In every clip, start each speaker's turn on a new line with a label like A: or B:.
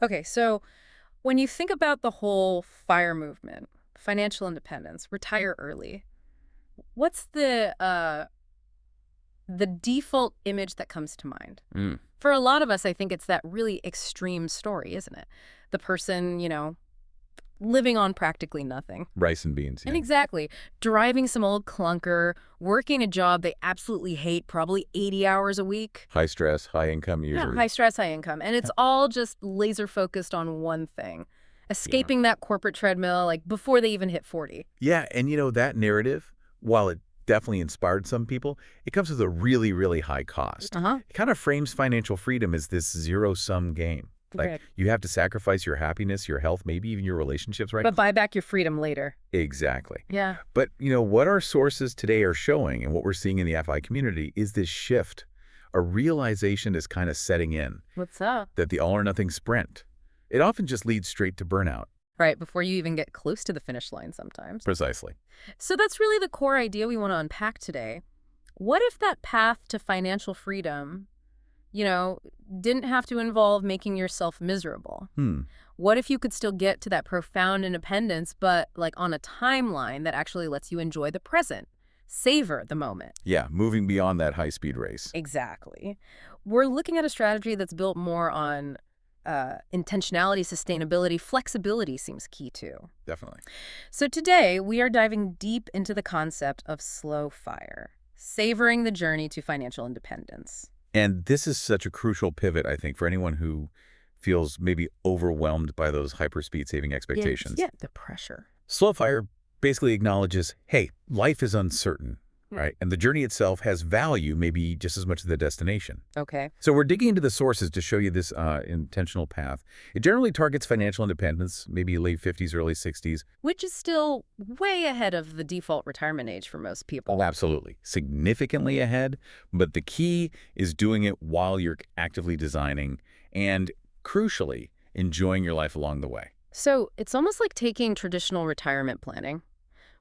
A: Okay, so when you think about the whole FIRE movement, financial independence, retire early, what's the default image that comes to mind?
B: Mm.
A: For a lot of us, I think it's that really extreme story, isn't it? The person, living on practically nothing.
B: Rice and beans,
A: And
B: yeah.
A: exactly, driving some old clunker, working a job they absolutely hate, probably 80 hours a week.
B: High stress, high income
A: Yeah,
B: usually.
A: high stress, high income. And it's all just laser focused on one thing,
B: Yeah.
A: escaping that corporate treadmill like before they even hit 40.
B: Yeah, and that narrative, while it definitely inspired some people, it comes with a really, really high cost.
A: Uh-huh.
B: It kind of frames financial freedom as this zero-sum game. Like,
A: Right.
B: you have to sacrifice your happiness, your health, maybe even your relationships, right?
A: But buy back your freedom later.
B: Exactly.
A: Yeah.
B: But, what our sources today are showing and what we're seeing in the FI community is this shift. A realization is kind of setting in
A: What's up?
B: that the all-or-nothing sprint, it often just leads straight to burnout.
A: Right, before you even get close to the finish line sometimes.
B: Precisely.
A: So that's really the core idea we want to unpack today. What if that path to financial freedom, you know, didn't have to involve making yourself miserable?
B: Hmm.
A: What if you could still get to that profound independence, but like on a timeline that actually lets you enjoy the present, savor the moment?
B: Yeah, moving beyond that high-speed race.
A: Exactly. We're looking at a strategy that's built more on intentionality, sustainability, flexibility seems key too.
B: Definitely.
A: So today we are diving deep into the concept of slow fire, savoring the journey to financial independence.
B: And this is such a crucial pivot, I think, for anyone who feels maybe overwhelmed by those hyperspeed saving expectations.
A: Yeah, the pressure.
B: Slow fire basically acknowledges, hey, life is uncertain, right? And the journey itself has value, maybe just as much as the destination.
A: Okay.
B: So we're digging into the sources to show you this intentional path. It generally targets financial independence, maybe late 50s, early 60s.
A: Which is still way ahead of the default retirement age for most people.
B: Oh, absolutely. Significantly ahead. But the key is doing it while you're actively designing and, crucially, enjoying your life along the way.
A: So it's almost like taking traditional retirement planning,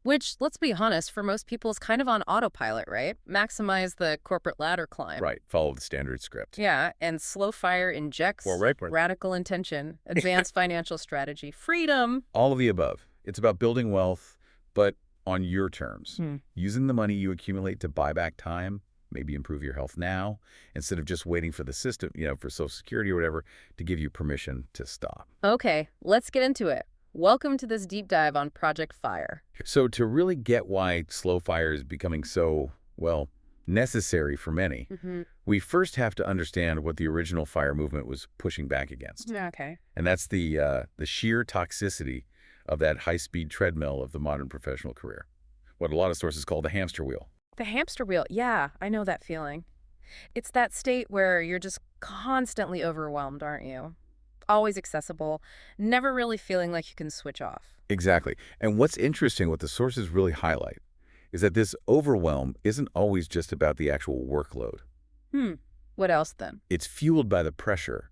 A: which, let's be honest, for most people is kind of on autopilot, right? Maximize the corporate ladder climb.
B: Right. Follow the standard script.
A: Yeah, and slow fire injects
B: Well, right.
A: radical intention, advanced financial strategy, freedom.
B: All of the above. It's about building wealth, but on your terms. Using the money you accumulate to buy back time, maybe improve your health now, instead of just waiting for the system, for Social Security or whatever, to give you permission to stop.
A: Okay, let's get into it. Welcome to this deep dive on Project Fire.
B: So to really get why slow fire is becoming so, well, necessary for many, we first have to understand what the original fire movement was pushing back against.
A: Okay.
B: And that's the sheer toxicity of that high-speed treadmill of the modern professional career, what a lot of sources call the hamster wheel.
A: The hamster wheel. Yeah, I know that feeling. It's that state where you're just constantly overwhelmed, aren't you? Always accessible, never really feeling like you can switch off.
B: Exactly. And what's interesting, what the sources really highlight, is that this overwhelm isn't always just about the actual workload.
A: What else then?
B: It's fueled by the pressure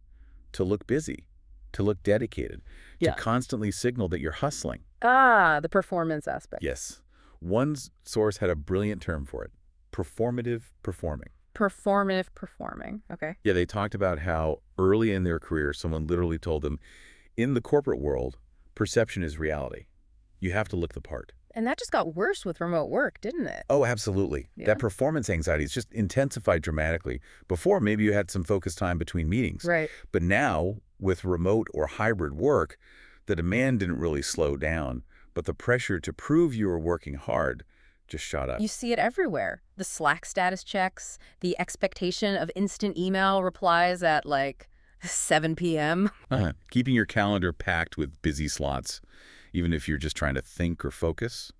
B: to look busy, to look dedicated,
A: Yeah.
B: to constantly signal that you're hustling.
A: Ah, the performance aspect.
B: Yes. One source had a brilliant term for it, performative performing.
A: Performative performing. Okay.
B: Yeah, they talked about how early in their career, someone literally told them, in the corporate world, perception is reality. You have to look the part.
A: And that just got worse with remote work, didn't it?
B: Oh, absolutely.
A: Yeah.
B: That performance anxiety is just intensified dramatically. Before, maybe you had some focused time between meetings.
A: Right.
B: But now, with remote or hybrid work, the demand didn't really slow down, but the pressure to prove you were working hard just shot up.
A: You see it everywhere. The Slack status checks, the expectation of instant email replies at like 7 p.m.
B: Keeping your calendar packed with busy slots, even if you're just trying to think or focus.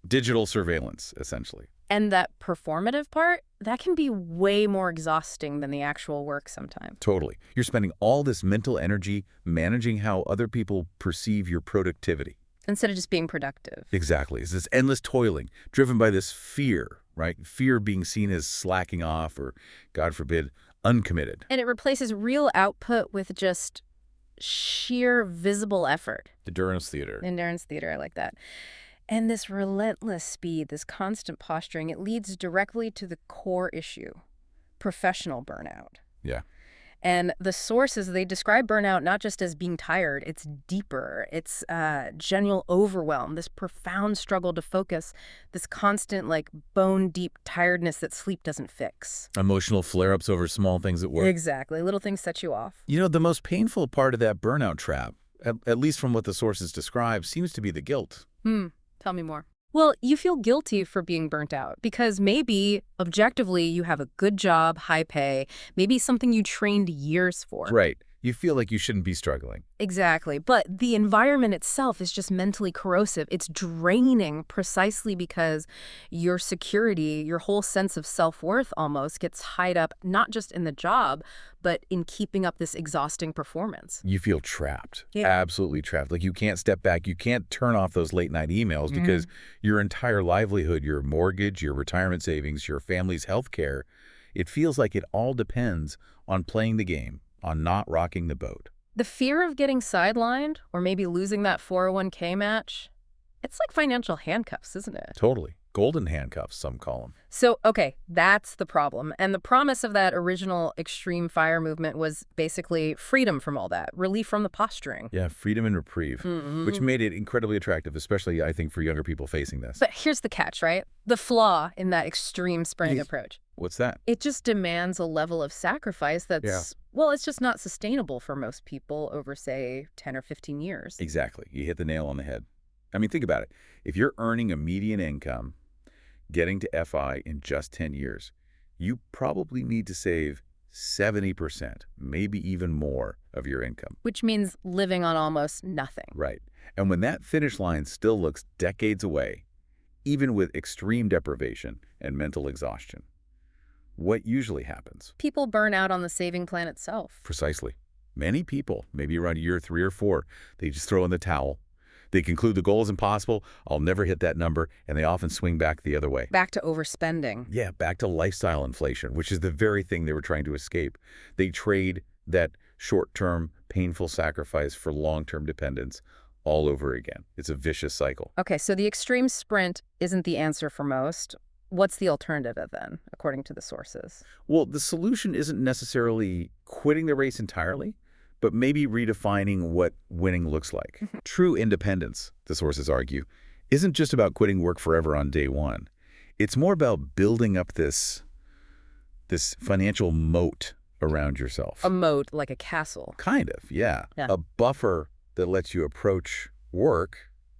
B: Digital surveillance, essentially.
A: And that performative part, that can be way more exhausting than the actual work sometimes.
B: Totally. You're spending all this mental energy managing how other people perceive your productivity.
A: Instead of just being productive.
B: Exactly. It's this endless toiling driven by this fear, right? Fear of being seen as slacking off or, God forbid, uncommitted.
A: And it replaces real output with just sheer visible effort.
B: Endurance theater.
A: Endurance theater, I like that. And this relentless speed, this constant posturing, it leads directly to the core issue, professional burnout.
B: Yeah.
A: And the sources, they describe burnout not just as being tired, it's deeper. It's general overwhelm, this profound struggle to focus, this constant, like, bone-deep tiredness that sleep doesn't fix.
B: Emotional flare-ups over small things at work.
A: Exactly. Little things set you off.
B: You know, the most painful part of that burnout trap, at least from what the sources describe, seems to be the guilt.
A: Tell me more. Well, you feel guilty for being burnt out because maybe, objectively, you have a good job, high pay, maybe something you trained years for.
B: Right. You feel like you shouldn't be struggling.
A: Exactly. But the environment itself is just mentally corrosive. It's draining precisely because your security, your whole sense of self-worth almost gets tied up not just in the job, but in keeping up this exhausting performance.
B: You feel trapped.
A: Yeah.
B: Absolutely trapped. Like you can't step back. You can't turn off those late night emails because your entire livelihood, your mortgage, your retirement savings, your family's health care, it feels like it all depends on playing the game, on not rocking the boat.
A: The fear of getting sidelined or maybe losing that 401k match, it's like financial handcuffs, isn't it?
B: Totally. Golden handcuffs, some call them.
A: So, okay, that's the problem. And the promise of that original extreme fire movement was basically freedom from all that, relief from the posturing.
B: Yeah, freedom and reprieve, which made it incredibly attractive, especially, I think, for younger people facing this.
A: But here's the catch, right? The flaw in that extreme sprint approach.
B: What's that?
A: It just demands a level of sacrifice that's, well, it's just not sustainable for most people over, say, 10 or 15 years.
B: Exactly. You hit the nail on the head. I mean, think about it. If you're earning a median income, getting to FI in just 10 years, you probably need to save 70%, maybe even more of your income.
A: Which means living on almost nothing.
B: Right. And when that finish line still looks decades away, even with extreme deprivation and mental exhaustion, what usually happens?
A: People burn out on the saving plan itself.
B: Precisely. Many people, maybe around year 3 or 4, they just throw in the towel. They conclude the goal is impossible, I'll never hit that number, and they often swing back the other way.
A: Back to overspending.
B: Yeah, back to lifestyle inflation, which is the very thing they were trying to escape. They trade that short-term, painful sacrifice for long-term dependence all over again. It's a vicious cycle.
A: Okay, so the extreme sprint isn't the answer for most. What's the alternative then, according to the sources?
B: Well, the solution isn't necessarily quitting the race entirely, but maybe redefining what winning looks like. True independence, the sources argue, isn't just about quitting work forever on day one. It's more about building up this financial moat around yourself.
A: A moat, like a castle.
B: Kind of, yeah. A buffer that lets you approach work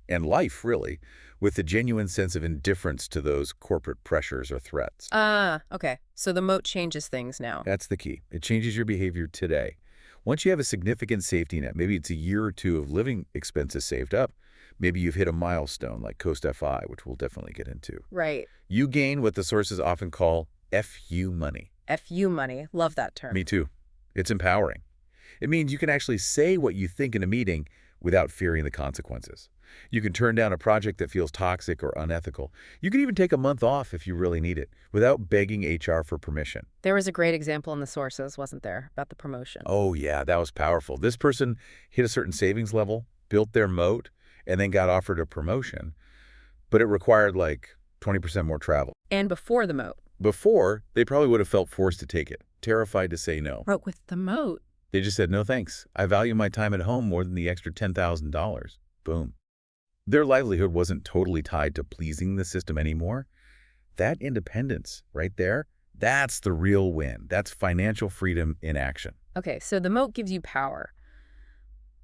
B: and life, really, with a genuine sense of indifference to those corporate pressures or threats.
A: Okay. So the moat changes things now.
B: That's the key. It changes your behavior today. Once you have a significant safety net, maybe it's a year or 2 of living expenses saved up, maybe you've hit a milestone like Coast FI, which we'll definitely get into.
A: Right.
B: You gain what the sources often call FU money.
A: FU money. Love that term.
B: Me too. It's empowering. It means you can actually say what you think in a meeting without fearing the consequences. You can turn down a project that feels toxic or unethical. You can even take a month off if you really need it without begging HR for permission.
A: There was a great example in the sources, wasn't there, about the promotion?
B: Oh, yeah, that was powerful. This person hit a certain savings level, built their moat, and then got offered a promotion. But it required like 20% more travel.
A: And before the moat.
B: Before, they probably would have felt forced to take it, terrified to say no.
A: But with the moat.
B: They just said, no thanks. I value my time at home more than the extra $10,000. Boom. Their livelihood wasn't totally tied to pleasing the system anymore. That independence right there, that's the real win. That's financial freedom in action.
A: Okay, so the moat gives you power.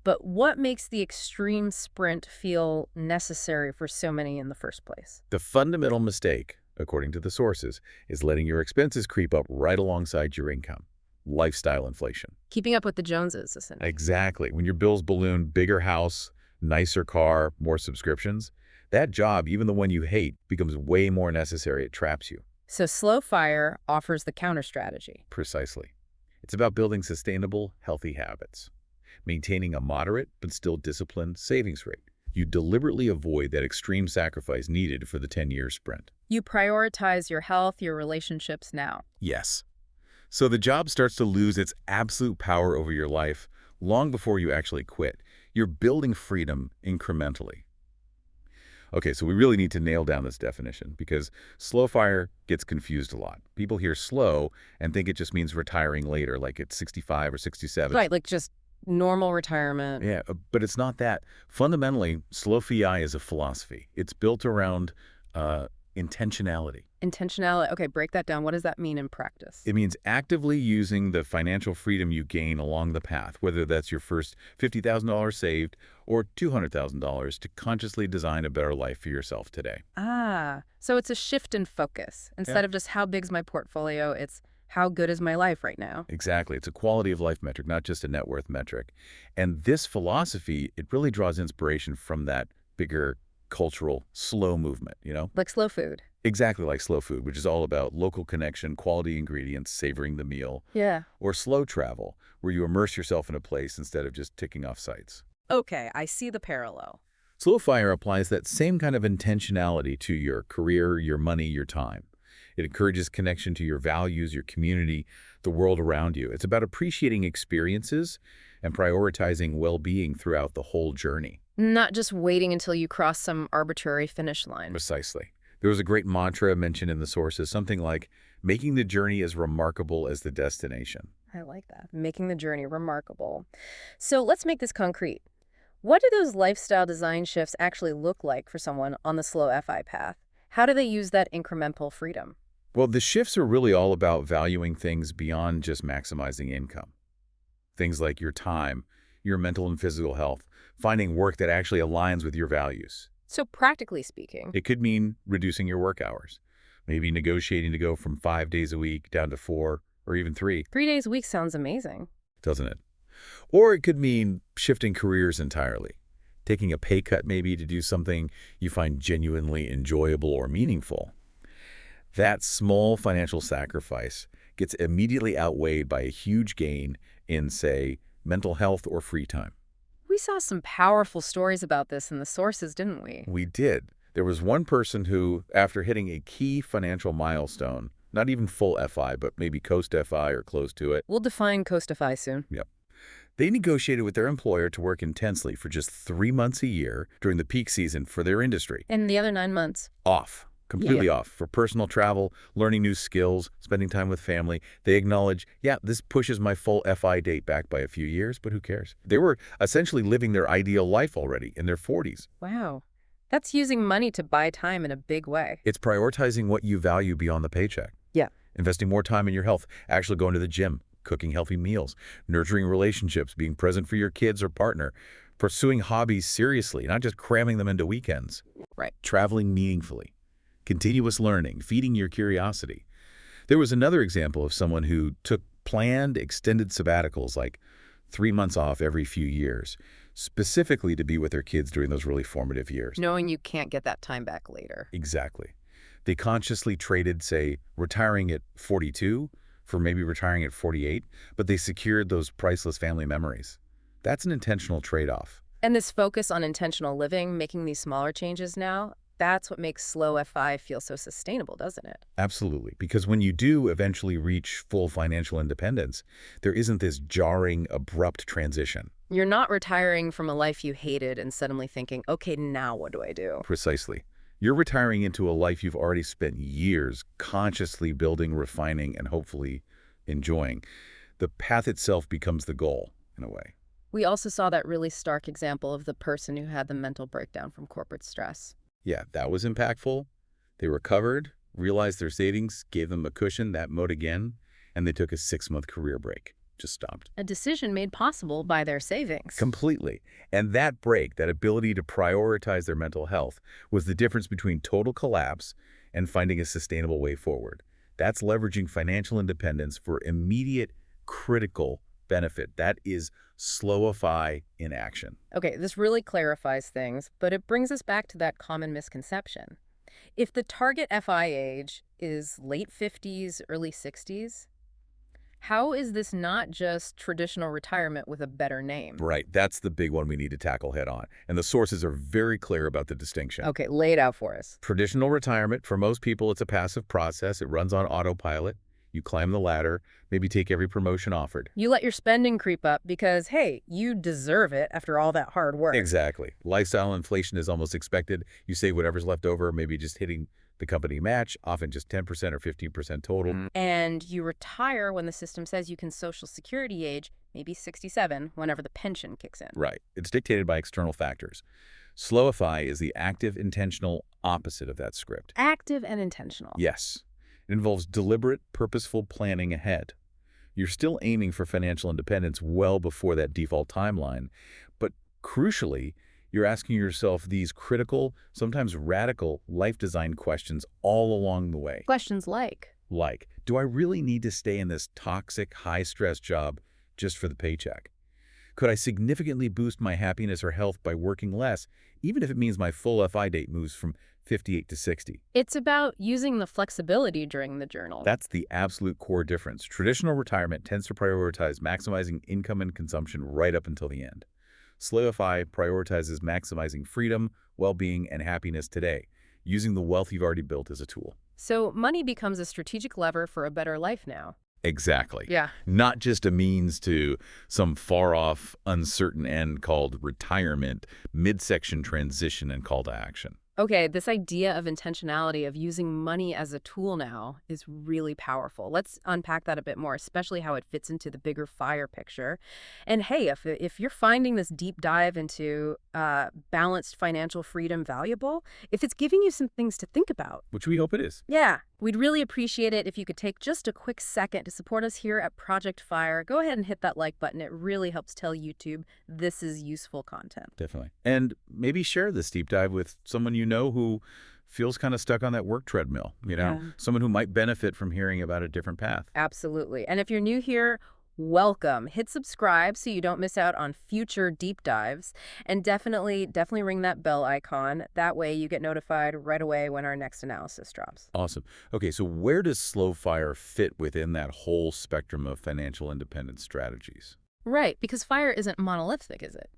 A: But what makes the extreme sprint feel necessary for so many in the first place?
B: The fundamental mistake, according to the sources, is letting your expenses creep up right alongside your income. Lifestyle inflation.
A: Keeping up with the Joneses, essentially.
B: Exactly. When your bills balloon, bigger house, nicer car, more subscriptions, that job, even the one you hate, becomes way more necessary. It traps you.
A: So Slow Fire offers the counter strategy.
B: Precisely. It's about building sustainable, healthy habits, maintaining a moderate but still disciplined savings rate. You deliberately avoid that extreme sacrifice needed for the 10-year sprint.
A: You prioritize your health, your relationships now.
B: Yes. So the job starts to lose its absolute power over your life long before you actually quit. You're building freedom incrementally. Okay, so we really need to nail down this definition because slow fire gets confused a lot. People hear slow and think it just means retiring later, like at 65 or 67.
A: Right, like just normal retirement.
B: Yeah, but it's not that. Fundamentally, slow FI is a philosophy. It's built around intentionality.
A: Intentionality. Okay, break that down. What does that mean in practice?
B: It means actively using the financial freedom you gain along the path, whether that's your first $50,000 saved or $200,000 to consciously design a better life for yourself today.
A: Ah, so it's a shift in focus.
B: Yeah.
A: Instead of just how big's my portfolio, it's how good is my life right now.
B: Exactly. It's a quality of life metric, not just a net worth metric. And this philosophy, it really draws inspiration from that bigger cultural slow movement, you know?
A: Like slow food.
B: Exactly like slow food, which is all about local connection, quality ingredients, savoring the meal.
A: Yeah.
B: Or slow travel, where you immerse yourself in a place instead of just ticking off sites.
A: Okay, I see the parallel.
B: Slow fire applies that same kind of intentionality to your career, your money, your time. It encourages connection to your values, your community, the world around you. It's about appreciating experiences and prioritizing well-being throughout the whole journey.
A: Not just waiting until you cross some arbitrary finish line.
B: Precisely. There was a great mantra mentioned in the sources, something like, making the journey as remarkable as the destination.
A: I like that. Making the journey remarkable. So let's make this concrete. What do those lifestyle design shifts actually look like for someone on the slow FI path? How do they use that incremental freedom?
B: Well, the shifts are really all about valuing things beyond just maximizing income. Things like your time, your mental and physical health, finding work that actually aligns with your values.
A: So practically speaking,
B: It could mean reducing your work hours, maybe negotiating to go from 5 days a week down to 4 or even 3,
A: 3 days a week sounds amazing.
B: doesn't it? Or it could mean shifting careers entirely, taking a pay cut maybe to do something you find genuinely enjoyable or meaningful. That small financial sacrifice gets immediately outweighed by a huge gain in, say, mental health or free time.
A: We saw some powerful stories about this in the sources, didn't we?
B: We did. There was one person who, after hitting a key financial milestone, not even full FI, but maybe Coast FI or close to it.
A: We'll define Coastify soon.
B: Yep. They negotiated with their employer to work intensely for just 3 months a year during the peak season for their industry.
A: And the other 9 months?
B: Off. Completely
A: Yeah.
B: off. For personal travel, learning new skills, spending time with family. They acknowledge, yeah, this pushes my full FI date back by a few years, but who cares? They were essentially living their ideal life already in their 40s.
A: Wow. That's using money to buy time in a big way.
B: It's prioritizing what you value beyond the paycheck.
A: Yeah.
B: Investing more time in your health, actually going to the gym, cooking healthy meals, nurturing relationships, being present for your kids or partner, pursuing hobbies seriously, not just cramming them into weekends.
A: Right.
B: Traveling meaningfully, continuous learning, feeding your curiosity. There was another example of someone who took planned extended sabbaticals, like 3 months off every few years, specifically to be with their kids during those really formative years.
A: Knowing you can't get that time back later.
B: Exactly. They consciously traded, say, retiring at 42 for maybe retiring at 48, but they secured those priceless family memories. That's an intentional trade-off.
A: And this focus on intentional living, making these smaller changes now, that's what makes slow FI feel so sustainable, doesn't it?
B: Absolutely. Because when you do eventually reach full financial independence, there isn't this jarring, abrupt transition.
A: You're not retiring from a life you hated and suddenly thinking, okay, now what do I do?
B: Precisely. You're retiring into a life you've already spent years consciously building, refining, and hopefully enjoying. The path itself becomes the goal, in a way.
A: We also saw that really stark example of the person who had the mental breakdown from corporate stress.
B: Yeah, that was impactful. They recovered, realized their savings, gave them a cushion, that mode again, and they took a 6-month career break. Just stopped.
A: A decision made possible by their savings.
B: Completely. And that break, that ability to prioritize their mental health, was the difference between total collapse and finding a sustainable way forward. That's leveraging financial independence for immediate, critical benefit. That is slowify in action.
A: Okay, this really clarifies things, but it brings us back to that common misconception. If the target FI age is late 50s, early 60s, how is this not just traditional retirement with a better name?
B: Right. That's the big one we need to tackle head on. And the sources are very clear about the distinction.
A: Okay, lay it out for us.
B: Traditional retirement, for most people, it's a passive process. It runs on autopilot. You climb the ladder, maybe take every promotion offered.
A: You let your spending creep up because, hey, you deserve it after all that hard work.
B: Exactly. Lifestyle inflation is almost expected. You save whatever's left over, maybe just hitting the company match, often just 10% or 15% total.
A: And you retire when the system says you can Social Security age, maybe 67, whenever the pension kicks in.
B: Right. It's dictated by external factors. Slowify is the active, intentional opposite of that script.
A: Active and intentional.
B: Yes. It involves deliberate, purposeful planning ahead. You're still aiming for financial independence well before that default timeline, but crucially, you're asking yourself these critical, sometimes radical, life design questions all along the way.
A: Questions like?
B: Like, do I really need to stay in this toxic, high-stress job just for the paycheck? Could I significantly boost my happiness or health by working less, even if it means my full FI date moves from 58 to 60?
A: It's about using the flexibility during the journal.
B: That's the absolute core difference. Traditional retirement tends to prioritize maximizing income and consumption right up until the end. Slowify prioritizes maximizing freedom, well-being, and happiness today, using the wealth you've already built as a tool.
A: So money becomes a strategic lever for a better life now.
B: Exactly.
A: Yeah.
B: Not just a means to some far-off, uncertain end called retirement, midsection transition, and call to action.
A: Okay, this idea of intentionality, of using money as a tool now, is really powerful. Let's unpack that a bit more, especially how it fits into the bigger FIRE picture. And hey, if you're finding this deep dive into balanced financial freedom valuable, if it's giving you some things to think about.
B: Which we hope it is.
A: Yeah, we'd really appreciate it if you could take just a quick second to support us here at Project FIRE. Go ahead and hit that like button. It really helps tell YouTube this is useful content.
B: Definitely. And maybe share this deep dive with someone you know who feels kind of stuck on that work treadmill, someone who might benefit from hearing about a different path.
A: Absolutely. And if you're new here, welcome. Hit subscribe so you don't miss out on future deep dives. And definitely ring that bell icon. That way you get notified right away when our next analysis drops.
B: Awesome. Okay, so where does Slow Fire fit within that whole spectrum of financial independence strategies?
A: Right, because FIRE isn't monolithic, is it?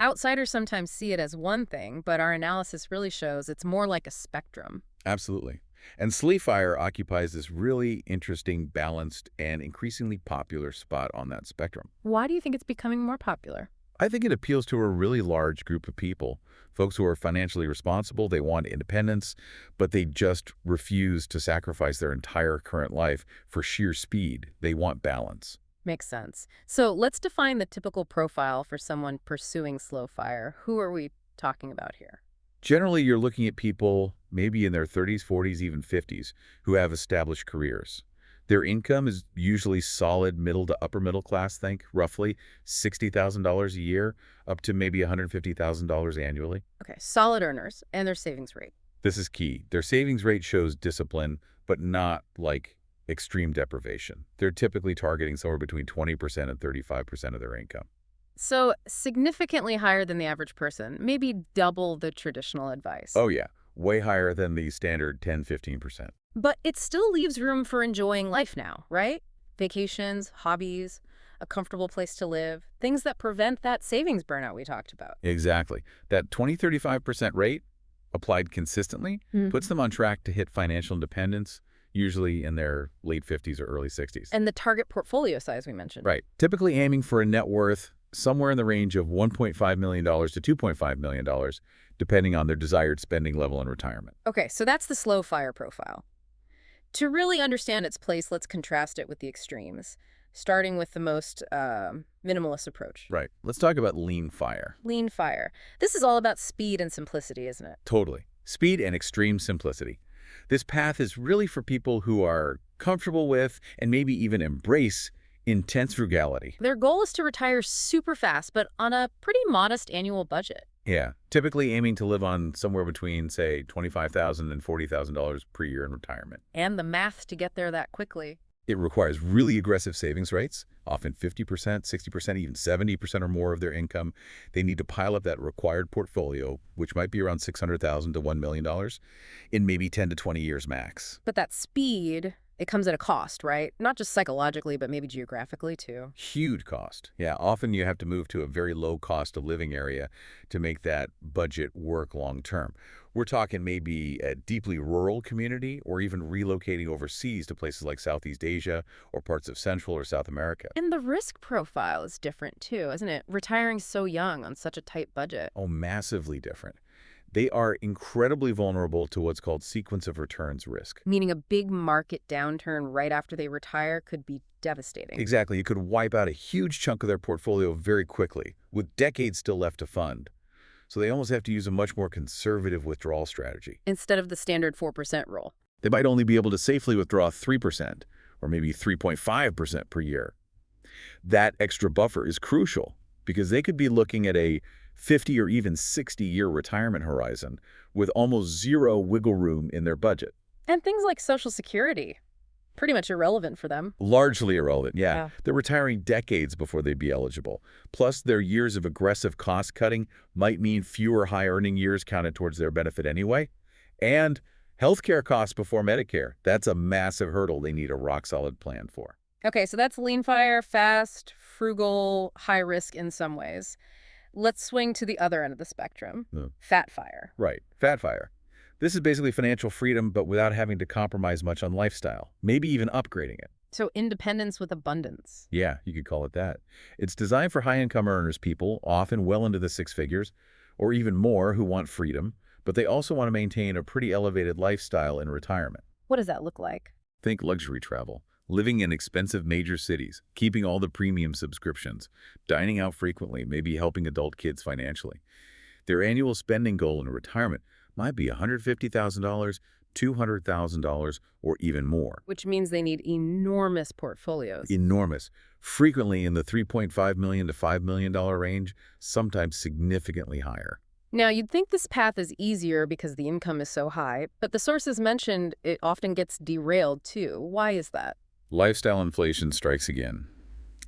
A: Outsiders sometimes see it as one thing, but our analysis really shows it's more like a spectrum.
B: Absolutely. And Fire occupies this really interesting, balanced, and increasingly popular spot on that spectrum.
A: Why do you think it's becoming more popular?
B: I think it appeals to a really large group of people, folks who are financially responsible, they want independence, but they just refuse to sacrifice their entire current life for sheer speed. They want balance.
A: Makes sense. So let's define the typical profile for someone pursuing Slow Fire. Who are we talking about here?
B: Generally, you're looking at people maybe in their 30s, 40s, even 50s who have established careers. Their income is usually solid middle to upper middle class, think roughly $60,000 a year up to maybe $150,000 annually.
A: Okay, solid earners and their savings rate.
B: This is key. Their savings rate shows discipline, but not like extreme deprivation. They're typically targeting somewhere between 20% and 35% of their income.
A: So significantly higher than the average person, maybe double the traditional advice.
B: Oh yeah, way higher than the standard 10-15%.
A: But it still leaves room for enjoying life now, right? Vacations, hobbies, a comfortable place to live, things that prevent that savings burnout we talked about.
B: Exactly. That 20-35% rate applied consistently puts them on track to hit financial independence, usually in their late 50s or early 60s.
A: And the target portfolio size we mentioned.
B: Right. Typically aiming for a net worth somewhere in the range of $1.5 million to $2.5 million, depending on their desired spending level in retirement.
A: Okay, so that's the Slow Fire profile. To really understand its place, let's contrast it with the extremes, starting with the most minimalist approach.
B: Right. Let's talk about Lean Fire.
A: Lean Fire. This is all about speed and simplicity, isn't it?
B: Totally. Speed and extreme simplicity. This path is really for people who are comfortable with and maybe even embrace intense frugality.
A: Their goal is to retire super fast, but on a pretty modest annual budget.
B: Yeah, typically aiming to live on somewhere between, say, $25,000 and $40,000 per year in retirement.
A: And the math to get there that quickly.
B: It requires really aggressive savings rates, often 50%, 60%, even 70% or more of their income. They need to pile up that required portfolio, which might be around $600,000 to $1 million, in maybe 10 to 20 years max.
A: But that speed, It comes at a cost, right? Not just psychologically, but maybe geographically too.
B: Huge cost. Yeah, often you have to move to a very low cost of living area to make that budget work long term. We're talking maybe a deeply rural community or even relocating overseas to places like Southeast Asia or parts of Central or South America.
A: And the risk profile is different too, isn't it? Retiring so young on such a tight budget.
B: Oh, massively different. They are incredibly vulnerable to what's called sequence of returns risk.
A: Meaning a big market downturn right after they retire could be devastating.
B: Exactly. It could wipe out a huge chunk of their portfolio very quickly, with decades still left to fund. So they almost have to use a much more conservative withdrawal strategy.
A: Instead of the standard 4% rule.
B: They might only be able to safely withdraw 3% or maybe 3.5% per year. That extra buffer is crucial because they could be looking at a 50 or even 60-year retirement horizon with almost zero wiggle room in their budget.
A: And things like Social Security, pretty much irrelevant for them.
B: Largely irrelevant, yeah.
A: Yeah.
B: They're retiring decades before they'd be eligible. Plus, their years of aggressive cost-cutting might mean fewer high-earning years counted towards their benefit anyway. And healthcare costs before Medicare. That's a massive hurdle they need a rock-solid plan for.
A: Okay, so that's lean fire, fast, frugal, high risk in some ways. Let's swing to the other end of the spectrum, fat fire.
B: Right, fat fire. This is basically financial freedom, but without having to compromise much on lifestyle, maybe even upgrading it.
A: So independence with abundance.
B: Yeah, you could call it that. It's designed for high-income earners people, often well into the six figures, or even more, who want freedom, but they also want to maintain a pretty elevated lifestyle in retirement.
A: What does that look like?
B: Think luxury travel, living in expensive major cities, keeping all the premium subscriptions, dining out frequently, maybe helping adult kids financially. Their annual spending goal in retirement might be $150,000, $200,000, or even more.
A: Which means they need enormous portfolios.
B: Enormous, frequently in the $3.5 million to $5 million range, sometimes significantly higher.
A: Now, you'd think this path is easier because the income is so high, but the sources mentioned it often gets derailed too. Why is that?
B: Lifestyle inflation strikes again.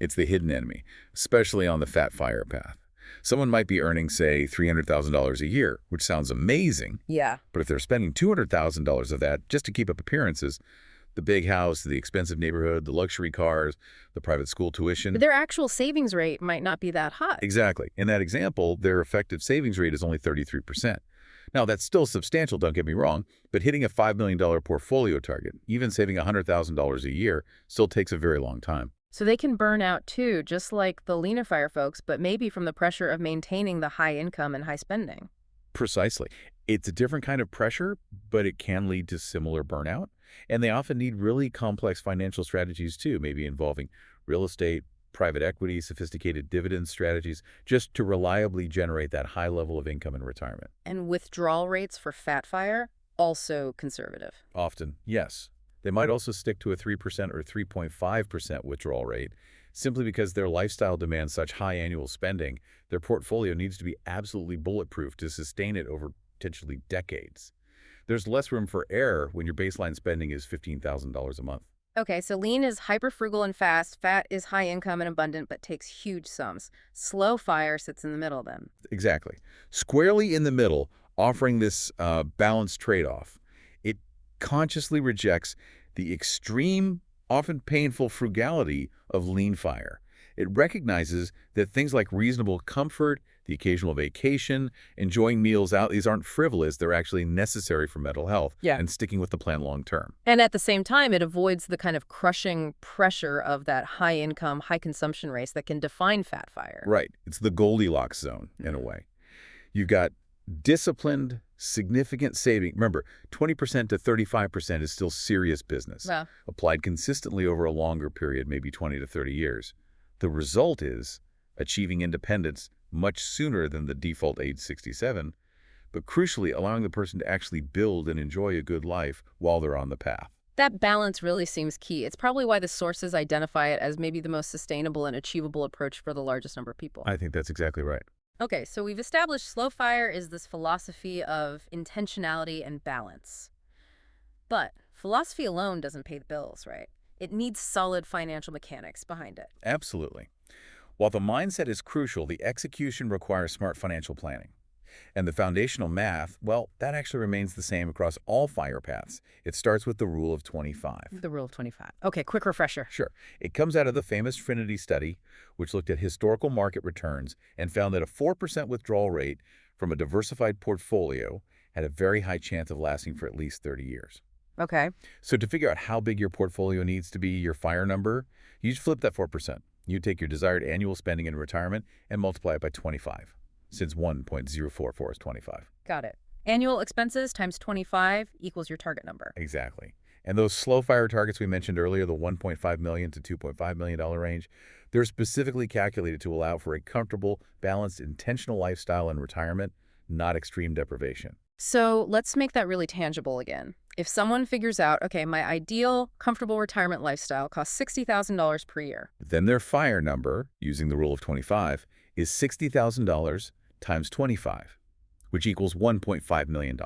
B: It's the hidden enemy, especially on the fat fire path. Someone might be earning, say, $300,000 a year, which sounds amazing.
A: Yeah.
B: But if they're spending $200,000 of that just to keep up appearances, the big house, the expensive neighborhood, the luxury cars, the private school tuition.
A: Their actual savings rate might not be that high.
B: Exactly. In that example, their effective savings rate is only 33%. Now, that's still substantial, don't get me wrong, but hitting a $5 million portfolio target, even saving $100,000 a year, still takes a very long time.
A: So they can burn out too, just like the leaner fire folks, but maybe from the pressure of maintaining the high income and high spending.
B: Precisely. It's a different kind of pressure, but it can lead to similar burnout. And they often need really complex financial strategies too, maybe involving real estate, private equity, sophisticated dividend strategies, just to reliably generate that high level of income in retirement.
A: And withdrawal rates for fat fire, also conservative.
B: Often, yes. They might also stick to a 3% or 3.5% withdrawal rate, simply because their lifestyle demands such high annual spending. Their portfolio needs to be absolutely bulletproof to sustain it over potentially decades. There's less room for error when your baseline spending is $15,000 a month.
A: Okay, so lean is hyper-frugal and fast, fat is high income and abundant but takes huge sums. Slow fire sits in the middle then.
B: Exactly. Squarely in the middle, offering this balanced trade-off. It consciously rejects the extreme, often painful frugality of lean fire. It recognizes that things like reasonable comfort, the occasional vacation, enjoying meals out, these aren't frivolous, they're actually necessary for mental health and sticking with the plan long term.
A: And at the same time, it avoids the kind of crushing pressure of that high income, high consumption race that can define fat fire.
B: Right. It's the Goldilocks zone, in a way. You've got disciplined, significant saving. Remember, 20% to 35% is still serious business,
A: Yeah.
B: applied consistently over a longer period, maybe 20 to 30 years. The result is achieving independence much sooner than the default age 67, but crucially allowing the person to actually build and enjoy a good life while they're on the path.
A: That balance really seems key. It's probably why the sources identify it as maybe the most sustainable and achievable approach for the largest number of people.
B: I think that's exactly right.
A: Okay, so we've established slow fire is this philosophy of intentionality and balance. But philosophy alone doesn't pay the bills, right? It needs solid financial mechanics behind it.
B: Absolutely. While the mindset is crucial, the execution requires smart financial planning. And the foundational math, well, that actually remains the same across all FIRE paths. It starts with the rule of 25.
A: The rule of 25. Okay, quick refresher.
B: Sure. It comes out of the famous Trinity study, which looked at historical market returns and found that a 4% withdrawal rate from a diversified portfolio had a very high chance of lasting for at least 30 years.
A: Okay.
B: So to figure out how big your portfolio needs to be, your FIRE number, you just flip that 4%. You take your desired annual spending in retirement and multiply it by 25, since 1.044 is 25.
A: Got it. Annual expenses times 25 equals your target number.
B: Exactly. And those slow FIRE targets we mentioned earlier, the $1.5 million to $2.5 million range, they're specifically calculated to allow for a comfortable, balanced, intentional lifestyle in retirement, not extreme deprivation.
A: So let's make that really tangible again. If someone figures out, okay, my ideal, comfortable retirement lifestyle costs $60,000 per year.
B: Then their FIRE number, using the rule of 25, is $60,000 times 25, which equals $1.5 million.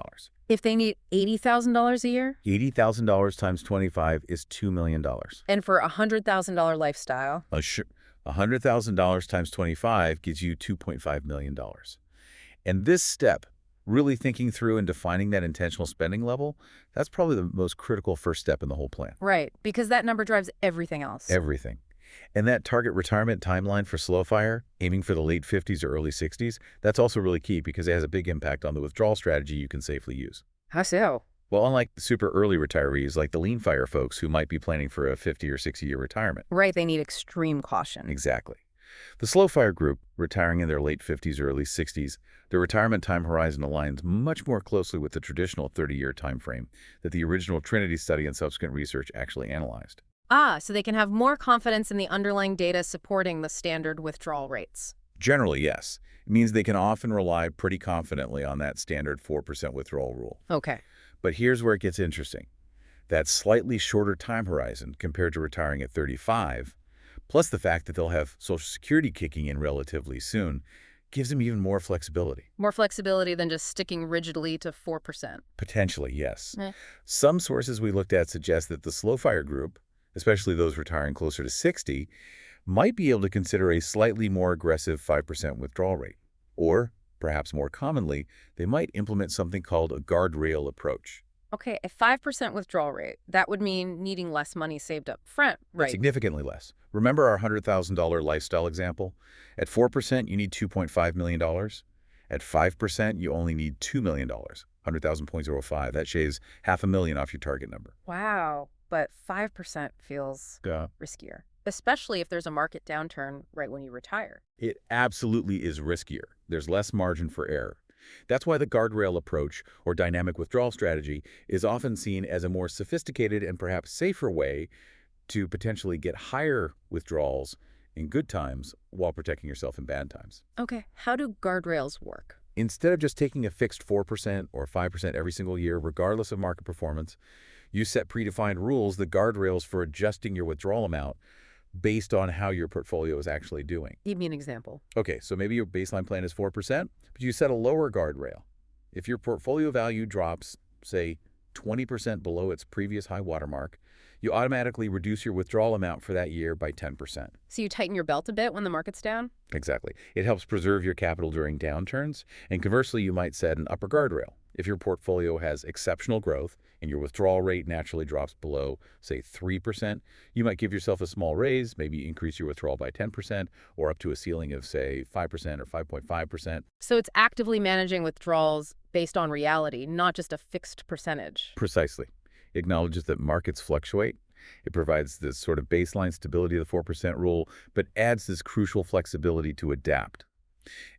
A: If they need $80,000 a year?
B: $80,000 times 25 is $2 million.
A: And for a $100,000 lifestyle?
B: Sure. $100,000 times 25 gives you $2.5 million. And this step, really thinking through and defining that intentional spending level, that's probably the most critical first step in the whole plan.
A: Right, because that number drives everything else.
B: Everything. And that target retirement timeline for slow FIRE, aiming for the late 50s or early 60s, that's also really key because it has a big impact on the withdrawal strategy you can safely use.
A: How so?
B: Well, unlike the super early retirees like the lean FIRE folks who might be planning for a 50 or 60-year retirement.
A: Right, they need extreme caution.
B: Exactly. The slow FIRE group, retiring in their late 50s or early 60s, their retirement time horizon aligns much more closely with the traditional 30-year time frame that the original Trinity study and subsequent research actually analyzed.
A: Ah, so they can have more confidence in the underlying data supporting the standard withdrawal rates.
B: Generally, yes. It means they can often rely pretty confidently on that standard 4% withdrawal rule.
A: Okay.
B: But here's where it gets interesting. That slightly shorter time horizon compared to retiring at 35, plus the fact that they'll have Social Security kicking in relatively soon, gives them even more flexibility.
A: More flexibility than just sticking rigidly to 4%.
B: Potentially, yes.
A: Eh.
B: Some sources we looked at suggest that the slow FIRE group, especially those retiring closer to 60, might be able to consider a slightly more aggressive 5% withdrawal rate. Or, perhaps more commonly, they might implement something called a guardrail approach.
A: Okay, a 5% withdrawal rate. That would mean needing less money saved up front, right?
B: Significantly less. Remember our $100,000 lifestyle example? At 4%, you need $2.5 million. At 5%, you only need $2 million. 100,000.05. That shaves $500,000 off your target number.
A: Wow, but 5% feels riskier, especially if there's a market downturn right when you retire.
B: It absolutely is riskier. There's less margin for error. That's why the guardrail approach, or dynamic withdrawal strategy, is often seen as a more sophisticated and perhaps safer way to potentially get higher withdrawals in good times while protecting yourself in bad times.
A: Okay, how do guardrails work?
B: Instead of just taking a fixed 4% or 5% every single year, regardless of market performance, you set predefined rules, the guardrails for adjusting your withdrawal amount based on how your portfolio is actually doing.
A: Give me an example.
B: Okay, so maybe your baseline plan is 4%, but you set a lower guardrail. If your portfolio value drops, say, 20% below its previous high watermark, you automatically reduce your withdrawal amount for that year by 10%.
A: So you tighten your belt a bit when the market's down?
B: Exactly. It helps preserve your capital during downturns, and conversely, you might set an upper guardrail. If your portfolio has exceptional growth and your withdrawal rate naturally drops below, say, 3%, you might give yourself a small raise, maybe increase your withdrawal by 10% or up to a ceiling of, say, 5% or 5.5%.
A: So it's actively managing withdrawals based on reality, not just a fixed percentage.
B: Precisely. It acknowledges that markets fluctuate. It provides this sort of baseline stability of the 4% rule, but adds this crucial flexibility to adapt.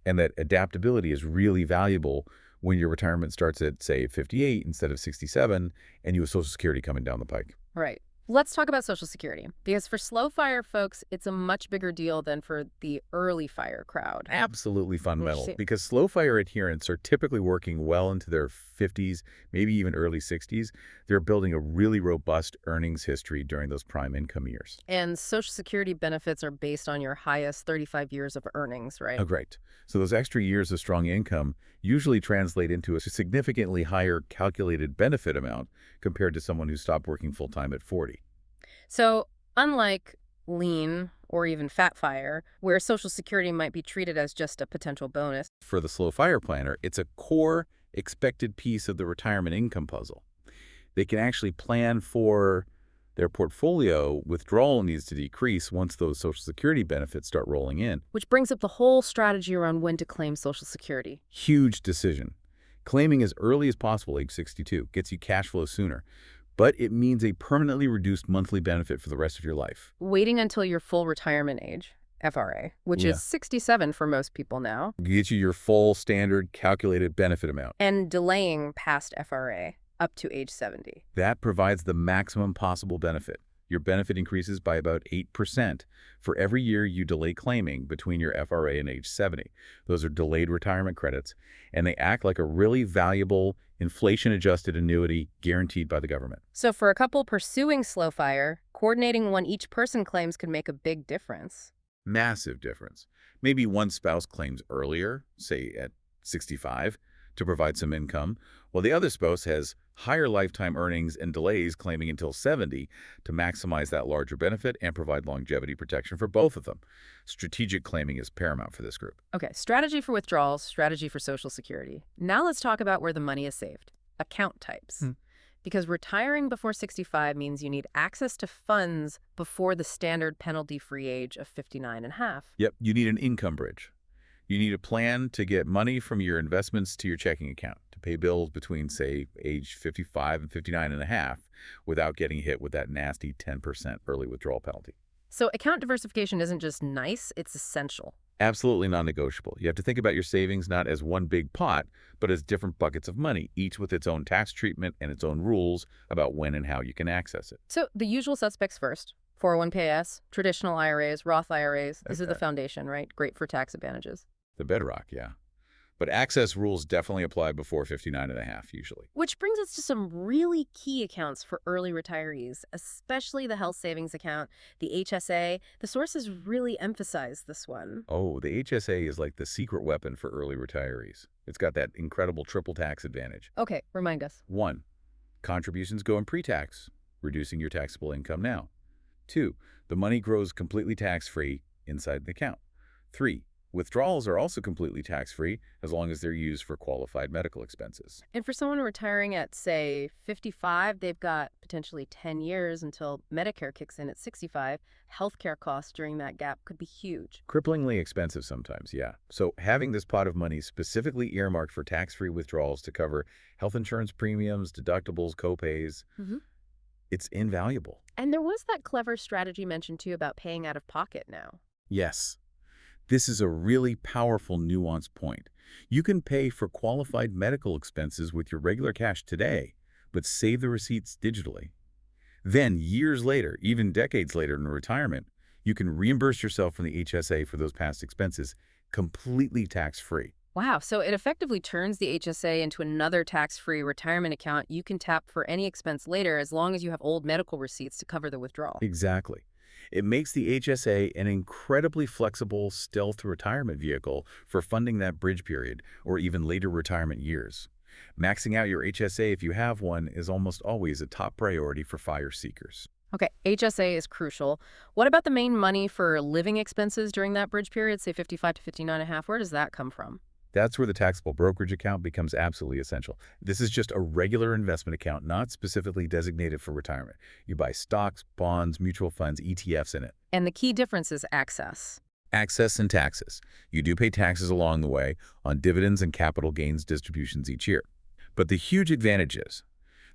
B: And that adaptability is really valuable when your retirement starts at, say, 58 instead of 67, and you have Social Security coming down the pike.
A: Right. Let's talk about Social Security, because for slow FIRE folks, it's a much bigger deal than for the early FIRE crowd.
B: Absolutely fundamental, because slow FIRE adherents are typically working well into their 50s, maybe even early 60s. They're building a really robust earnings history during those prime income years.
A: And Social Security benefits are based on your highest 35 years of earnings, right?
B: Oh, great. So those extra years of strong income usually translate into a significantly higher calculated benefit amount compared to someone who stopped working full-time at 40.
A: So unlike lean or even fat fire, where Social Security might be treated as just a potential bonus.
B: For the slow fire planner, it's a core expected piece of the retirement income puzzle. They can actually plan for their portfolio withdrawal needs to decrease once those Social Security benefits start rolling in.
A: Which brings up the whole strategy around when to claim Social Security.
B: Huge decision. Claiming as early as possible, age 62, gets you cash flow sooner, but it means a permanently reduced monthly benefit for the rest of your life.
A: Waiting until your full retirement age, FRA, which is 67 for most people now.
B: Get you your full standard calculated benefit amount.
A: And delaying past FRA up to age 70.
B: That provides the maximum possible benefit. Your benefit increases by about 8% for every year you delay claiming between your FRA and age 70. Those are delayed retirement credits, and they act like a really valuable inflation-adjusted annuity guaranteed by the government.
A: So for a couple pursuing slow fire, coordinating when each person claims could make a big difference.
B: Massive difference. Maybe one spouse claims earlier, say at 65, to provide some income, while the other spouse has higher lifetime earnings and delays claiming until 70 to maximize that larger benefit and provide longevity protection for both of them. Strategic claiming is paramount for this group.
A: Okay, strategy for withdrawals, strategy for Social Security. Now let's talk about where the money is saved. Account types. Because retiring before 65 means you need access to funds before the standard penalty-free age of 59 and a half.
B: Yep, you need an income bridge. You need a plan to get money from your investments to your checking account to pay bills between, say, age 55 and 59 and a half without getting hit with that nasty 10% early withdrawal penalty.
A: So account diversification isn't just nice, it's essential.
B: Absolutely non-negotiable. You have to think about your savings not as one big pot, but as different buckets of money, each with its own tax treatment and its own rules about when and how you can access it.
A: So the usual suspects first. 401ks, traditional IRAs, Roth IRAs. These are the
B: Okay.
A: foundation, right? Great for tax advantages.
B: The bedrock, yeah. But access rules definitely apply before 59 and a half, usually.
A: Which brings us to some really key accounts for early retirees, especially the health savings account, the HSA. The sources really emphasize this one.
B: Oh, the HSA is like the secret weapon for early retirees. It's got that incredible triple tax advantage.
A: Okay, remind us.
B: 1. Contributions go in pre-tax, reducing your taxable income now. 2. The money grows completely tax-free inside the account. 3. Withdrawals are also completely tax-free as long as they're used for qualified medical expenses.
A: And for someone retiring at, say, 55, they've got potentially 10 years until Medicare kicks in at 65. Healthcare costs during that gap could be huge.
B: Cripplingly expensive sometimes, yeah. So having this pot of money specifically earmarked for tax-free withdrawals to cover health insurance premiums, deductibles, copays, it's invaluable.
A: And there was that clever strategy mentioned, too, about paying out of pocket now.
B: Yes. This is a really powerful, nuanced point. You can pay for qualified medical expenses with your regular cash today, but save the receipts digitally. Then, years later, even decades later in retirement, you can reimburse yourself from the HSA for those past expenses completely tax-free.
A: Wow, so it effectively turns the HSA into another tax-free retirement account you can tap for any expense later as long as you have old medical receipts to cover the withdrawal.
B: Exactly. It makes the HSA an incredibly flexible stealth retirement vehicle for funding that bridge period or even later retirement years. Maxing out your HSA if you have one is almost always a top priority for FIRE seekers.
A: Okay, HSA is crucial. What about the main money for living expenses during that bridge period, say 55 to 59 and a half? Where does that come from?
B: That's where the taxable brokerage account becomes absolutely essential. This is just a regular investment account, not specifically designated for retirement. You buy stocks, bonds, mutual funds, ETFs in it.
A: And the key difference is access.
B: Access and taxes. You do pay taxes along the way on dividends and capital gains distributions each year. But the huge advantage is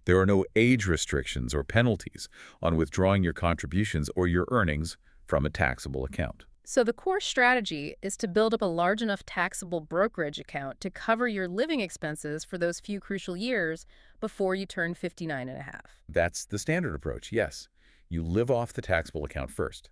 B: there are no age restrictions or penalties on withdrawing your contributions or your earnings from a taxable account.
A: So the core strategy is to build up a large enough taxable brokerage account to cover your living expenses for those few crucial years before you turn 59 and a half.
B: That's the standard approach, yes. You live off the taxable account first.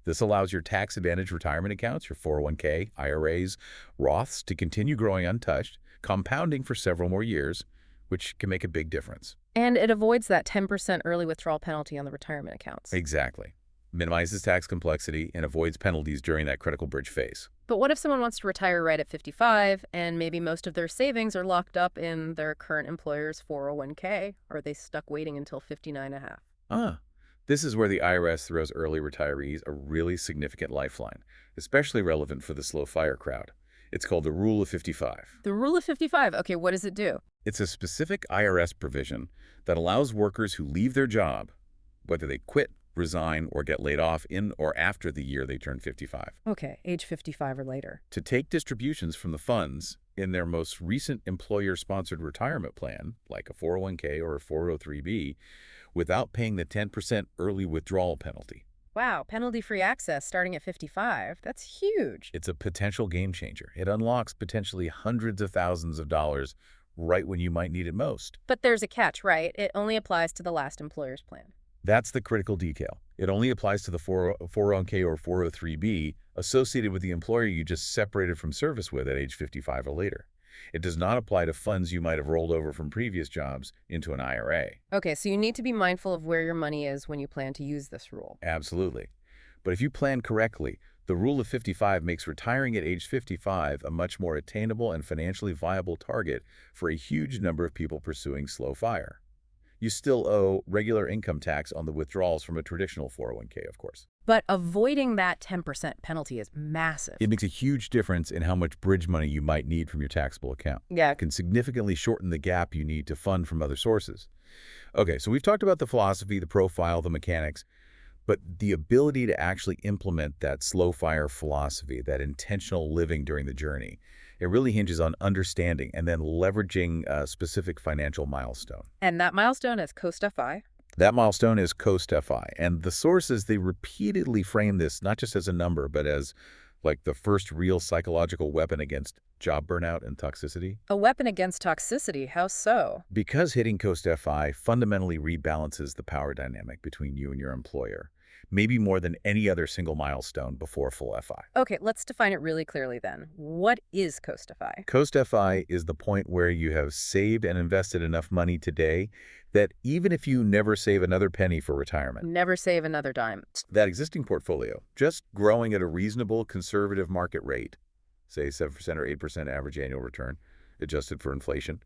B: This allows your tax-advantaged retirement accounts, your 401k, IRAs, Roths, to continue growing untouched, compounding for several more years, which can make a big difference.
A: And it avoids that 10% early withdrawal penalty on the retirement accounts.
B: Exactly. Minimizes tax complexity and avoids penalties during that critical bridge phase.
A: But what if someone wants to retire right at 55 and maybe most of their savings are locked up in their current employer's 401k? Are they stuck waiting until 59 and a half?
B: This is where the IRS throws early retirees a really significant lifeline, especially relevant for the slow fire crowd. It's called the Rule of 55.
A: The Rule of 55. Okay, what does it do?
B: It's a specific IRS provision that allows workers who leave their job, whether they quit, resign, or get laid off in or after the year they turn 55,
A: Okay, age 55 or later.
B: to take distributions from the funds in their most recent employer-sponsored retirement plan, like a 401k or a 403b, without paying the 10% early withdrawal penalty.
A: Wow, penalty-free access starting at 55. That's huge.
B: It's a potential game changer. It unlocks potentially hundreds of thousands of dollars right when you might need it most.
A: But there's a catch, right? It only applies to the last employer's plan.
B: That's the critical detail. It only applies to the 401k or 403b associated with the employer you just separated from service with at age 55 or later. It does not apply to funds you might have rolled over from previous jobs into an IRA.
A: Okay, so you need to be mindful of where your money is when you plan to use this rule.
B: Absolutely. But if you plan correctly, the Rule of 55 makes retiring at age 55 a much more attainable and financially viable target for a huge number of people pursuing slow fire. You still owe regular income tax on the withdrawals from a traditional 401k, of course.
A: But avoiding that 10% penalty is massive.
B: It makes a huge difference in how much bridge money you might need from your taxable account.
A: Yeah.
B: It can significantly shorten the gap you need to fund from other sources. Okay, so we've talked about the philosophy, the profile, the mechanics, but the ability to actually implement that slow fire philosophy, that intentional living during the journey, it really hinges on understanding and then leveraging a specific financial milestone.
A: And that milestone is Coast-FI.
B: That milestone is Coast-FI, and the sources, they repeatedly frame this not just as a number, but as like the first real psychological weapon against job burnout and toxicity.
A: A weapon against toxicity. How so?
B: Because hitting Coast-FI fundamentally rebalances the power dynamic between you and your employer, maybe more than any other single milestone before full FI.
A: Okay, let's define it really clearly then. What is Coast-FI?
B: Coast-FI is the point where you have saved and invested enough money today that even if you never save another penny for retirement,
A: Never save another dime.
B: that existing portfolio, just growing at a reasonable conservative market rate, say 7% or 8% average annual return, adjusted for inflation,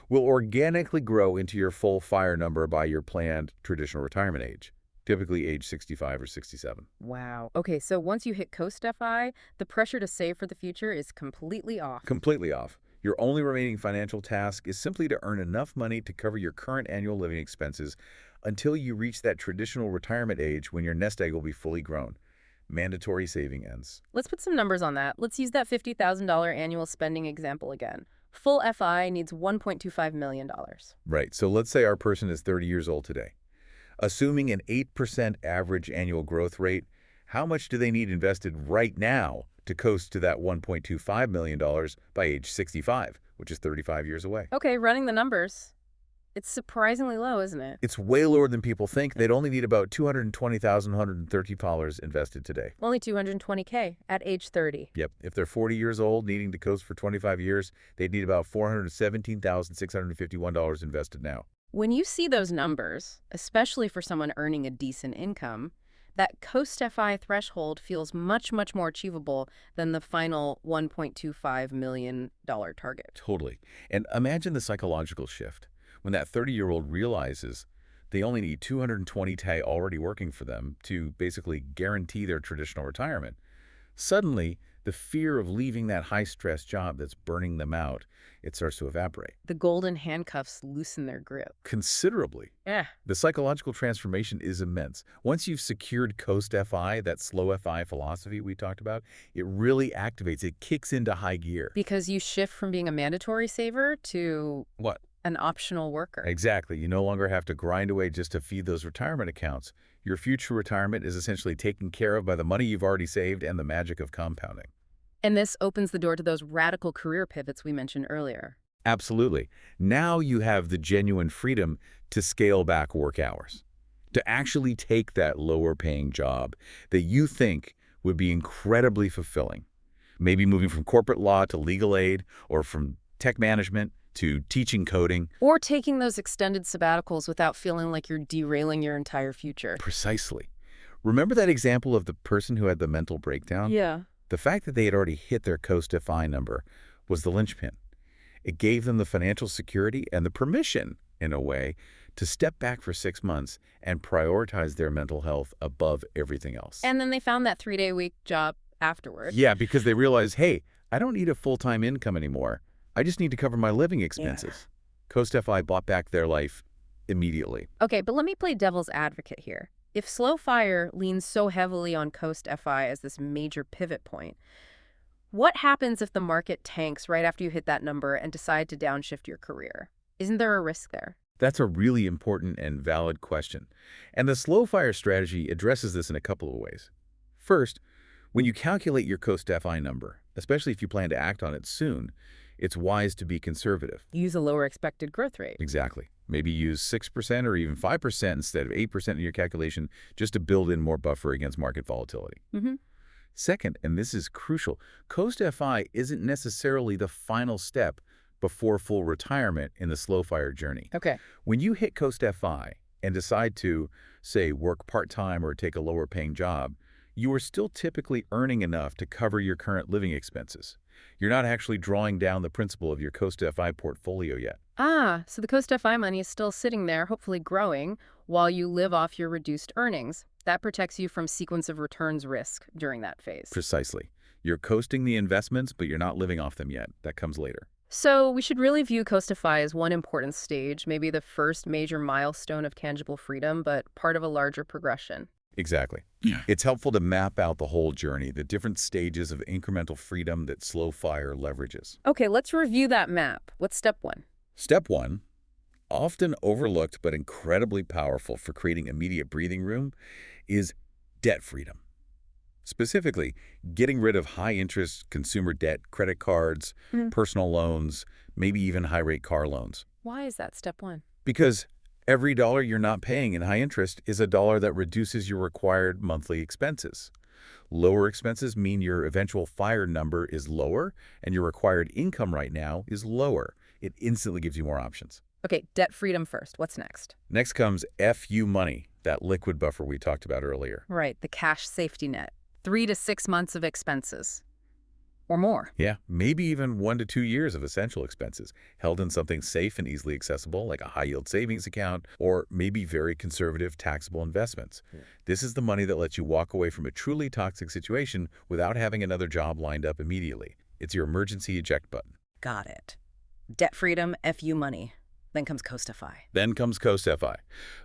B: will organically grow into your full FIRE number by your planned traditional retirement age, typically age 65 or 67.
A: Wow. Okay, so once you hit Coast-FI, the pressure to save for the future is completely off.
B: Completely off. Your only remaining financial task is simply to earn enough money to cover your current annual living expenses until you reach that traditional retirement age when your nest egg will be fully grown. Mandatory saving ends.
A: Let's put some numbers on that. Let's use that $50,000 annual spending example again. Full FI needs $1.25 million.
B: Right, so let's say our person is 30 years old today. Assuming an 8% average annual growth rate, how much do they need invested right now to coast to that $1.25 million by age 65, which is 35 years away?
A: Okay, running the numbers. It's surprisingly low, isn't it?
B: It's way lower than people think. They'd only need about $220,130 invested today.
A: Only $220K at age 30.
B: Yep. If they're 40 years old, needing to coast for 25 years, they'd need about $417,651 invested now.
A: When you see those numbers, especially for someone earning a decent income, that Coast-FI threshold feels much, much more achievable than the final $1.25 million target.
B: Totally. And imagine the psychological shift. When that 30-year-old realizes they only need $220K already working for them to basically guarantee their traditional retirement, suddenly the fear of leaving that high-stress job that's burning them out, it starts to evaporate.
A: The golden handcuffs loosen their grip.
B: Considerably.
A: Yeah.
B: The psychological transformation is immense. Once you've secured Coast-FI, that slow FI philosophy we talked about, it really activates, it kicks into high gear.
A: Because you shift from being a mandatory saver to
B: What?
A: an optional worker.
B: Exactly. You no longer have to grind away just to feed those retirement accounts. Your future retirement is essentially taken care of by the money you've already saved and the magic of compounding.
A: And this opens the door to those radical career pivots we mentioned earlier.
B: Absolutely. Now you have the genuine freedom to scale back work hours, to actually take that lower paying job that you think would be incredibly fulfilling. Maybe moving from corporate law to legal aid, or from tech management to teaching coding.
A: Or taking those extended sabbaticals without feeling like you're derailing your entire future.
B: Precisely. Remember that example of the person who had the mental breakdown?
A: Yeah.
B: The fact that they had already hit their Coast-FI number was the linchpin. It gave them the financial security and the permission, in a way, to step back for 6 months and prioritize their mental health above everything else.
A: And then they found that 3-day-week job afterward.
B: Yeah, because they realized, hey, I don't need a full-time income anymore. I just need to cover my living expenses. Coast FI bought back their life immediately.
A: Okay, but let me play devil's advocate here. If Slow Fire leans so heavily on Coast FI as this major pivot point, what happens if the market tanks right after you hit that number and decide to downshift your career? Isn't there a risk there?
B: That's a really important and valid question. And the Slow Fire strategy addresses this in a couple of ways. First, when you calculate your Coast FI number, especially if you plan to act on it soon, it's wise to be conservative.
A: Use a lower expected growth rate.
B: Exactly. Maybe use 6% or even 5% instead of 8% in your calculation just to build in more buffer against market volatility. Second, and this is crucial, Coast FI isn't necessarily the final step before full retirement in the Slow Fire journey.
A: Okay.
B: When you hit Coast FI and decide to, say, work part-time or take a lower-paying job, you are still typically earning enough to cover your current living expenses. You're not actually drawing down the principal of your Coast FI portfolio yet.
A: Ah, so the Coast FI money is still sitting there, hopefully growing, while you live off your reduced earnings. That protects you from sequence of returns risk during that phase.
B: Precisely. You're coasting the investments, but you're not living off them yet. That comes later.
A: So we should really view Coast FI as one important stage, maybe the first major milestone of tangible freedom, but part of a larger progression.
B: Exactly. It's helpful to map out the whole journey, the different stages of incremental freedom that Slow Fire leverages.
A: Okay, let's review that map. What's step one?
B: Step one, often overlooked but incredibly powerful for creating immediate breathing room, is debt freedom. Specifically, getting rid of high-interest consumer debt, credit cards, personal loans, maybe even high-rate car loans.
A: Why is that step one?
B: Because every dollar you're not paying in high interest is a dollar that reduces your required monthly expenses. Lower expenses mean your eventual FIRE number is lower, and your required income right now is lower. It instantly gives you more options.
A: Okay, debt freedom first. What's next?
B: Next comes FU money, that liquid buffer we talked about earlier.
A: Right, the cash safety net. 3 to 6 months of expenses. Or more.
B: Yeah, maybe even 1 to 2 years of essential expenses, held in something safe and easily accessible, like a high-yield savings account, or maybe very conservative taxable investments. This is the money that lets you walk away from a truly toxic situation without having another job lined up immediately. It's your emergency eject button.
A: Got it. Debt freedom, FU money. Then comes Coast FI.
B: Then comes Coast FI,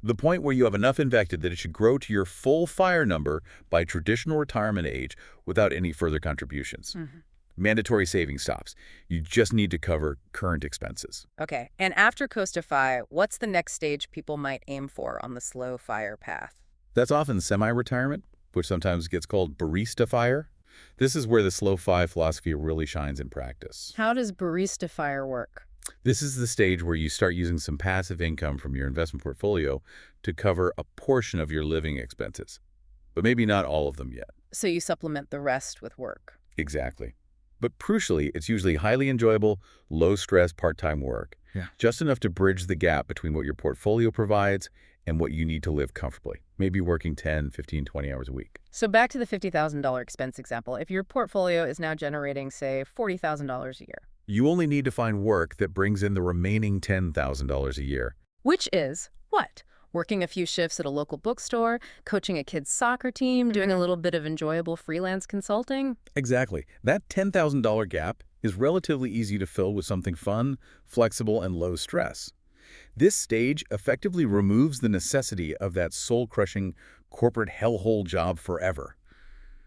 B: the point where you have enough invested that it should grow to your full FIRE number by traditional retirement age without any further contributions. Mandatory savings stops. You just need to cover current expenses.
A: Okay, and after Coast FI, what's the next stage people might aim for on the Slow Fire path?
B: That's often semi-retirement, which sometimes gets called barista fire. This is where the Slow Fi philosophy really shines in practice.
A: How does barista fire work?
B: This is the stage where you start using some passive income from your investment portfolio to cover a portion of your living expenses, but maybe not all of them yet.
A: So you supplement the rest with work.
B: Exactly. But crucially, it's usually highly enjoyable, low-stress part-time work, just enough to bridge the gap between what your portfolio provides and what you need to live comfortably, maybe working 10, 15, 20 hours a week.
A: So back to the $50,000 expense example. If your portfolio is now generating, say, $40,000 a year.
B: You only need to find work that brings in the remaining $10,000 a year.
A: Which is what? Working a few shifts at a local bookstore, coaching a kid's soccer team, doing a little bit of enjoyable freelance consulting?
B: Exactly. That $10,000 gap is relatively easy to fill with something fun, flexible, and low stress. This stage effectively removes the necessity of that soul-crushing corporate hellhole job forever.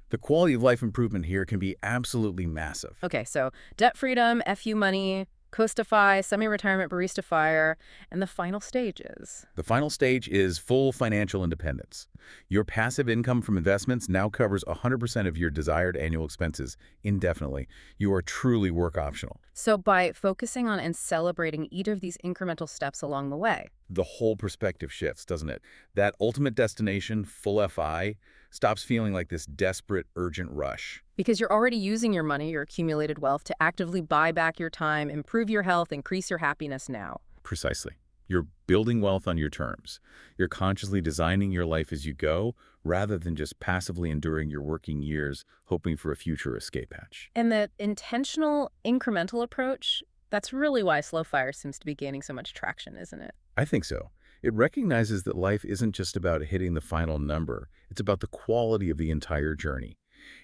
B: The quality of life improvement here can be absolutely massive.
A: Okay, so debt freedom, FU money, Coast FI, semi-retirement barista fire, and the final stages.
B: The final stage is full financial independence. Your passive income from investments now covers 100% of your desired annual expenses indefinitely. You are truly work optional.
A: So by focusing on and celebrating each of these incremental steps along the way,
B: the whole perspective shifts, doesn't it? That ultimate destination, full FI, stops feeling like this desperate, urgent rush.
A: Because you're already using your money, your accumulated wealth, to actively buy back your time, improve your health, increase your happiness now.
B: Precisely. You're building wealth on your terms. You're consciously designing your life as you go, rather than just passively enduring your working years, hoping for a future escape hatch.
A: And the intentional, incremental approach, that's really why Slow Fire seems to be gaining so much traction, isn't it?
B: I think so. It recognizes that life isn't just about hitting the final number. It's about the quality of the entire journey.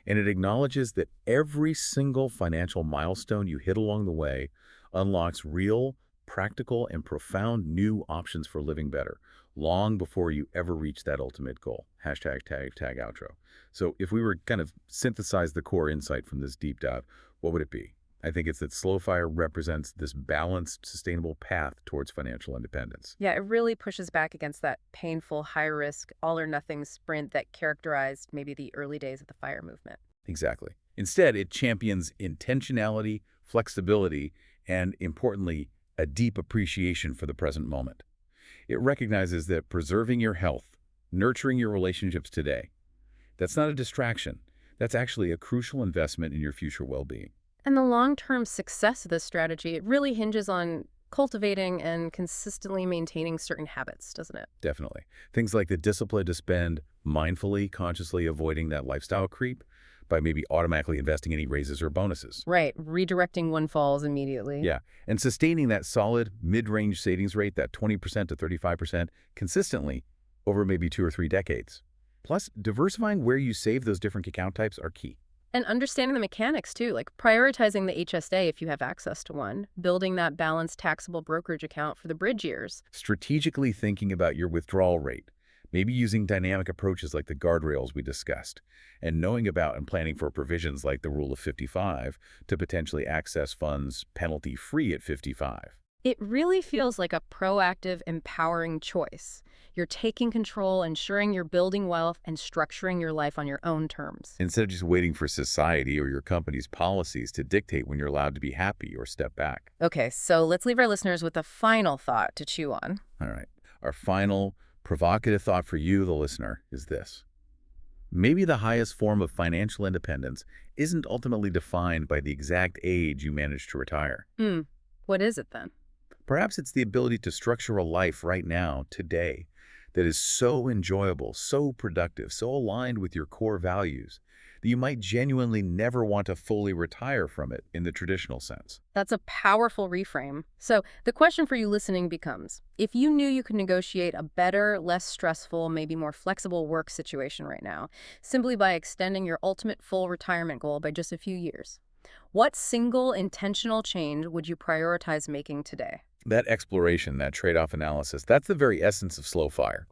B: And it acknowledges that every single financial milestone you hit along the way unlocks real, practical, and profound new options for living better, long before you ever reach that ultimate goal. Hashtag tag outro. So if we were kind of synthesize the core insight from this deep dive, what would it be? I think it's that Slow Fire represents this balanced, sustainable path towards financial independence.
A: Yeah, it really pushes back against that painful, high-risk, all-or-nothing sprint that characterized maybe the early days of the FIRE movement.
B: Exactly. Instead, it champions intentionality, flexibility, and, importantly, a deep appreciation for the present moment. It recognizes that preserving your health, nurturing your relationships today, that's not a distraction. That's actually a crucial investment in your future well-being.
A: And the long-term success of this strategy, it really hinges on cultivating and consistently maintaining certain habits, doesn't it?
B: Definitely. Things like the discipline to spend mindfully, consciously avoiding that lifestyle creep by maybe automatically investing any raises or bonuses.
A: Right, redirecting windfalls immediately.
B: Yeah, and sustaining that solid mid-range savings rate, that 20% to 35%, consistently over maybe 2 or 3 decades. Plus, diversifying where you save those different account types are key.
A: And understanding the mechanics, too, like prioritizing the HSA if you have access to one, building that balanced taxable brokerage account for the bridge years.
B: Strategically thinking about your withdrawal rate, maybe using dynamic approaches like the guardrails we discussed, and knowing about and planning for provisions like the Rule of 55 to potentially access funds penalty-free at 55.
A: It really feels like a proactive, empowering choice. You're taking control, ensuring you're building wealth, and structuring your life on your own terms.
B: Instead of just waiting for society or your company's policies to dictate when you're allowed to be happy or step back.
A: Okay, so let's leave our listeners with a final thought to chew on.
B: All right. Our final provocative thought for you, the listener, is this. Maybe the highest form of financial independence isn't ultimately defined by the exact age you manage to retire.
A: What is it then?
B: Perhaps it's the ability to structure a life right now, today, that is so enjoyable, so productive, so aligned with your core values that you might genuinely never want to fully retire from it in the traditional sense.
A: That's a powerful reframe. So the question for you listening becomes, if you knew you could negotiate a better, less stressful, maybe more flexible work situation right now, simply by extending your ultimate full retirement goal by just a few years, what single intentional change would you prioritize making today?
B: That exploration, that trade-off analysis, that's the very essence of Slow Fire.